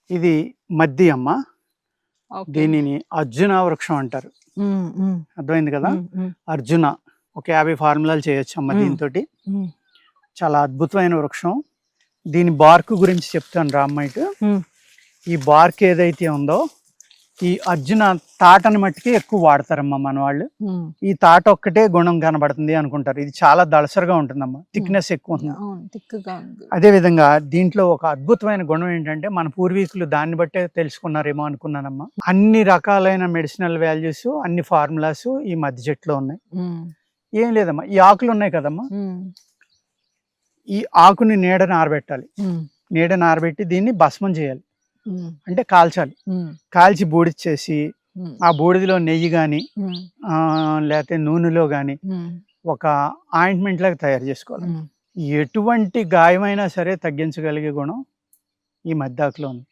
ఇది మద్ది అమ్మ. ఓకే. దీనిని అర్జున వృక్షం అంటారు. హ్మ్. హ్మ్. అర్థమైంది కదా? హ్మ్. హ్మ్. అర్జున ఒక 50 ఫార్ములాలు చేయొచ్చు అమ్మ మ్మ్. దీంతోటి. హ్మ్. చాలా అద్భుతమైన వృక్షం. దీని బార్క్ గురించి చెప్తాను రా అమ్మ ఇటు. హ్మ్. ఈ బార్క్ ఏదైతే ఉందో ఈ అర్జున తాటని మట్టికి ఎక్కువ వాడతారమ్మా మన వాళ్ళు. హ్మ్. ఈ తాట ఒక్కటే గుణం కనబడుతుంది అనుకుంటారు. ఇది చాలా దళసరిగా ఉంటుందమ్మా, థిక్నెస్ ఎక్కువ ఉంటుంది. అవును, తిక్కుగా ఉంది. అదే విధంగా దీంట్లో ఒక అద్భుతమైన గుణం ఏంటంటే మన పూర్వీకులు దాన్ని బట్టే తెలుసుకున్నారేమో అనుకున్నానమ్మా. అన్ని రకాలైన మెడిసినల్ వాల్యూస్, అన్ని ఫార్ములాస్ ఈ మధ్య చెట్లో ఉన్నాయి. హ్మ్. ఏం లేదమ్మా, ఈ ఆకులు ఉన్నాయి కదమ్మా, హ్మ్. ఈ ఆకుని నీడని ఆరబెట్టాలి. హ్మ్. నీడని ఆరబెట్టి దీన్ని భస్మం చేయాలి, హ్మ్. అంటే కాల్చాలి. హ్మ్. కాల్చి బూడిచ్చేసి హ్మ్. ఆ బూడిదలో నెయ్యి కానీ హ్మ్. లేకపోతే నూనెలో కానీ హ్మ్. ఒక ఆయింట్మెంట్ లాగా తయారు చేసుకోవాలి. హ్మ్. ఎటువంటి గాయమైనా సరే తగ్గించగలిగే గుణం ఈ మద్దాకులో ఉంది.